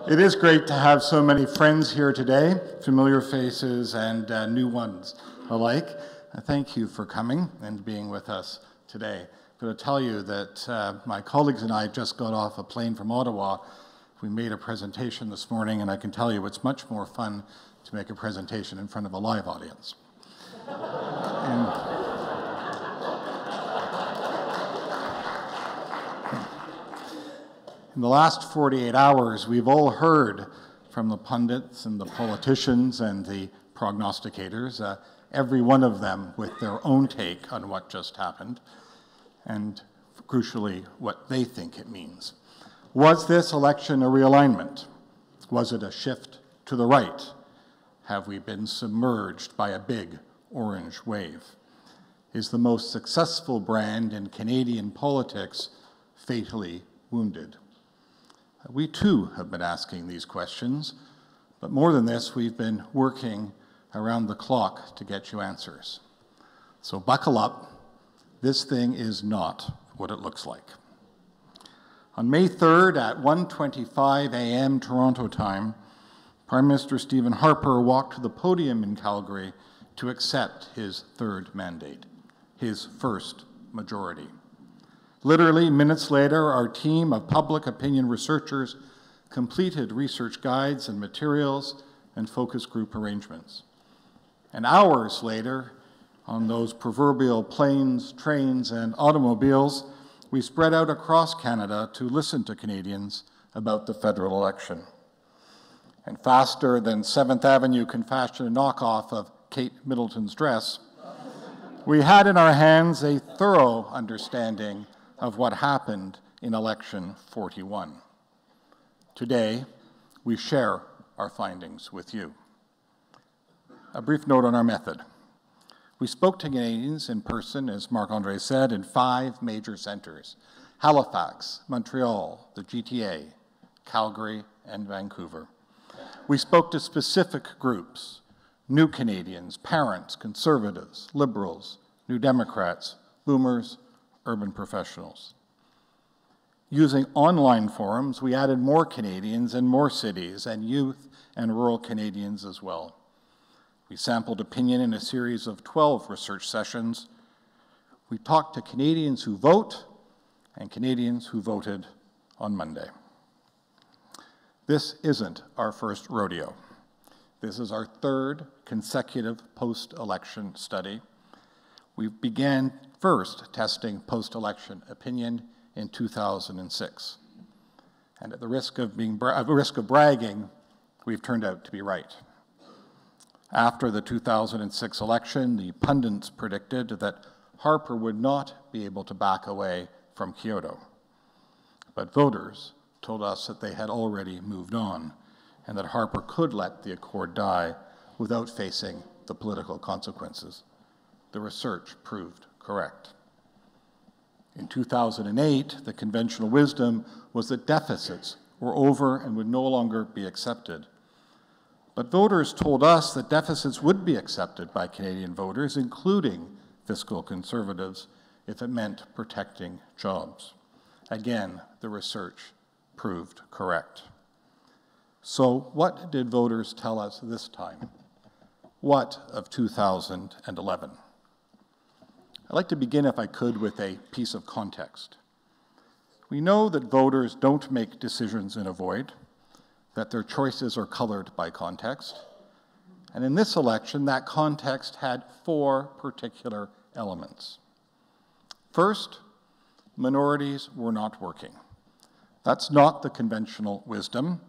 It is great to have so many friends here today, familiar faces and new ones alike. Thank you for coming and being with us today. I'm going to tell you that my colleagues and I just got off a plane from Ottawa. We made a presentation this morning, and I can tell you it's much more fun to make a presentation in front of a live audience. In the last 48 hours, we've all heard from the pundits and the politicians and the prognosticators, every one of them with their own take on what just happened, and crucially, what they think it means. Was this election a realignment? Was it a shift to the right? Have we been submerged by a big orange wave? Is the most successful brand in Canadian politics fatally wounded? We too have been asking these questions, but more than this, we've been working around the clock to get you answers. So buckle up, this thing is not what it looks like. On May 3rd at 1:25 a.m. Toronto time, Prime Minister Stephen Harper walked to the podium in Calgary to accept his third mandate, his first majority. Literally minutes later, our team of public opinion researchers completed research guides and materials and focus group arrangements. And hours later, on those proverbial planes, trains, and automobiles, we spread out across Canada to listen to Canadians about the federal election. And faster than 7th Avenue can fashion a knockoff of Kate Middleton's dress, we had in our hands a thorough understanding of what happened in election 41. Today, we share our findings with you. A brief note on our method. We spoke to Canadians in person, as Marc-Andre said, in 5 major centres: Halifax, Montreal, the GTA, Calgary, and Vancouver. We spoke to specific groups: New Canadians, parents, Conservatives, Liberals, New Democrats, Boomers, urban professionals. Using online forums, we added more Canadians in more cities and youth and rural Canadians as well. We sampled opinion in a series of 12 research sessions. We talked to Canadians who vote and Canadians who voted on Monday. This isn't our first rodeo. This is our 3rd consecutive post-election study. We began first testing post-election opinion in 2006. And at the risk of bragging, we've turned out to be right. After the 2006 election, the pundits predicted that Harper would not be able to back away from Kyoto. But voters told us that they had already moved on and that Harper could let the accord die without facing the political consequences. The research proved correct. In 2008, the conventional wisdom was that deficits were over and would no longer be accepted. But voters told us that deficits would be accepted by Canadian voters, including fiscal conservatives, if it meant protecting jobs. Again, the research proved correct. So what did voters tell us this time? What of 2011? I'd like to begin, if I could, with a piece of context. We know that voters don't make decisions in a void, that their choices are colored by context. And in this election, that context had 4 particular elements. First, minorities were not working. That's not the conventional wisdom.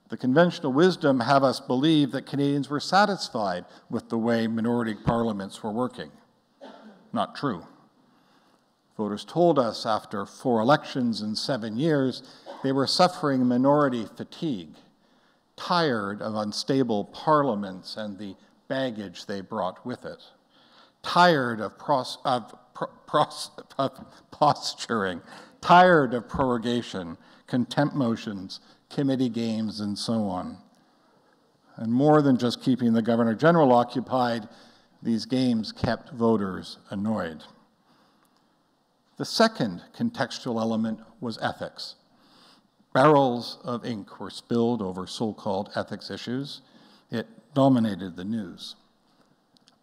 The conventional wisdom have us believe that Canadians were satisfied with the way minority parliaments were working. Not true. Voters told us after 4 elections in 7 years, they were suffering minority fatigue, tired of unstable parliaments and the baggage they brought with it, tired of posturing, tired of prorogation, contempt motions, committee games, and so on. And more than just keeping the Governor-General occupied, these games kept voters annoyed. The second contextual element was ethics. Barrels of ink were spilled over so-called ethics issues. It dominated the news.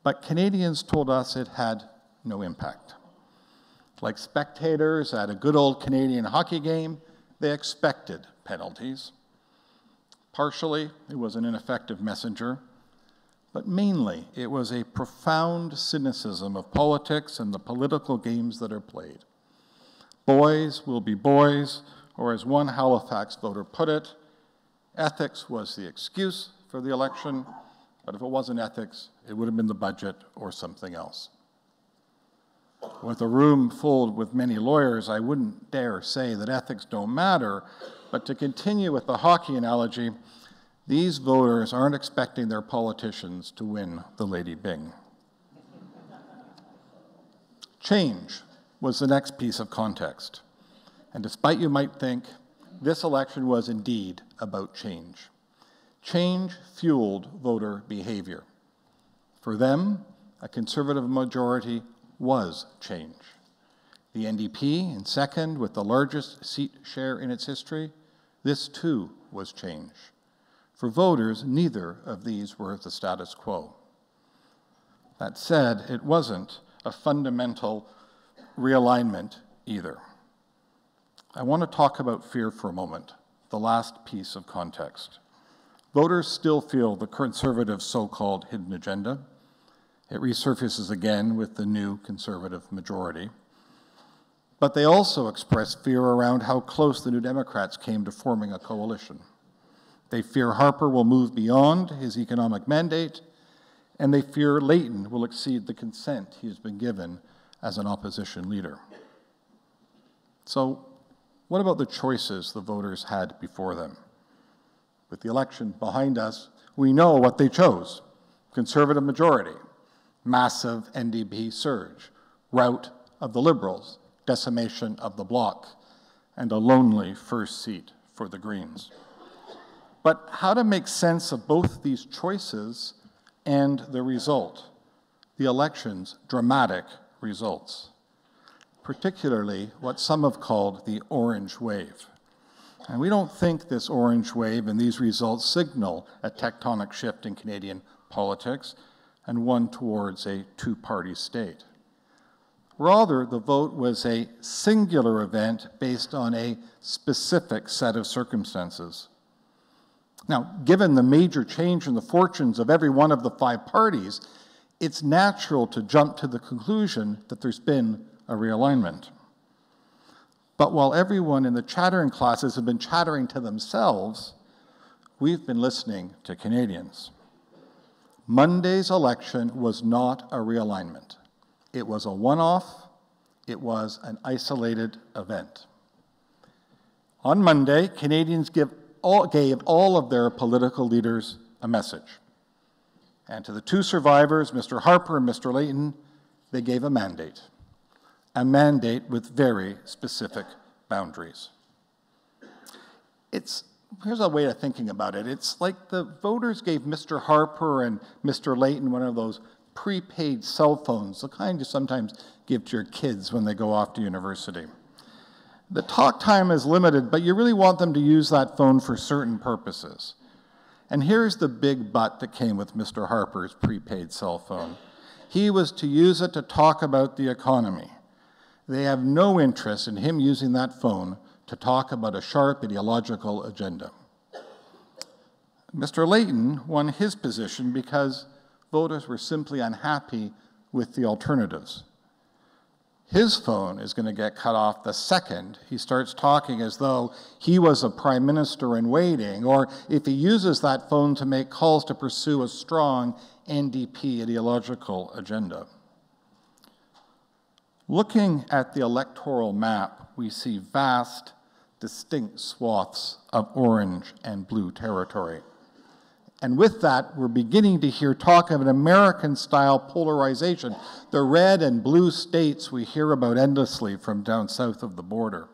But Canadians told us it had no impact. Like spectators at a good old Canadian hockey game, they expected penalties. Partially, it was an ineffective messenger, but mainly it was a profound cynicism of politics and the political games that are played. Boys will be boys, or as one Halifax voter put it, ethics was the excuse for the election, but if it wasn't ethics, it would have been the budget or something else. With a room full with many lawyers, I wouldn't dare say that ethics don't matter, but to continue with the hockey analogy, these voters aren't expecting their politicians to win the Lady Byng. Change was the next piece of context. And despite you might think, this election was indeed about change. Change fueled voter behavior. For them, a Conservative majority was change. The NDP in second with the largest seat share in its history, this too was change. For voters, neither of these were the status quo. That said, it wasn't a fundamental realignment either. I want to talk about fear for a moment, the last piece of context. Voters still feel the Conservative so-called hidden agenda. It resurfaces again with the new Conservative majority. But they also express fear around how close the New Democrats came to forming a coalition. They fear Harper will move beyond his economic mandate, and they fear Layton will exceed the consent he has been given as an opposition leader. So, what about the choices the voters had before them? With the election behind us, we know what they chose. Conservative majority, massive NDP surge, rout of the Liberals, decimation of the Bloc, and a lonely first seat for the Greens. But how to make sense of both these choices and the result, the election's dramatic results, particularly what some have called the orange wave. And we don't think this orange wave and these results signal a tectonic shift in Canadian politics and one towards a two-party state. Rather, the vote was a singular event based on a specific set of circumstances. Now, given the major change in the fortunes of every one of the five parties, it's natural to jump to the conclusion that there's been a realignment. But while everyone in the chattering classes have been chattering to themselves, we've been listening to Canadians. Monday's election was not a realignment. It was a one-off. It was an isolated event. On Monday, Canadians gave all of their political leaders a message. And to the two survivors, Mr. Harper and Mr. Layton, they gave a mandate with very specific boundaries. Here's a way of thinking about it. It's like the voters gave Mr. Harper and Mr. Layton one of those prepaid cell phones, the kind you sometimes give to your kids when they go off to university. The talk time is limited, but you really want them to use that phone for certain purposes. And here's the big but that came with Mr. Harper's prepaid cell phone. He was to use it to talk about the economy. They have no interest in him using that phone to talk about a sharp ideological agenda. Mr. Layton won his position because voters were simply unhappy with the alternatives. His phone is going to get cut off the second he starts talking as though he was a prime minister in waiting, or if he uses that phone to make calls to pursue a strong NDP ideological agenda. Looking at the electoral map, we see vast, distinct swaths of orange and blue territory. And with that, we're beginning to hear talk of an American-style polarization, the red and blue states we hear about endlessly from down south of the border.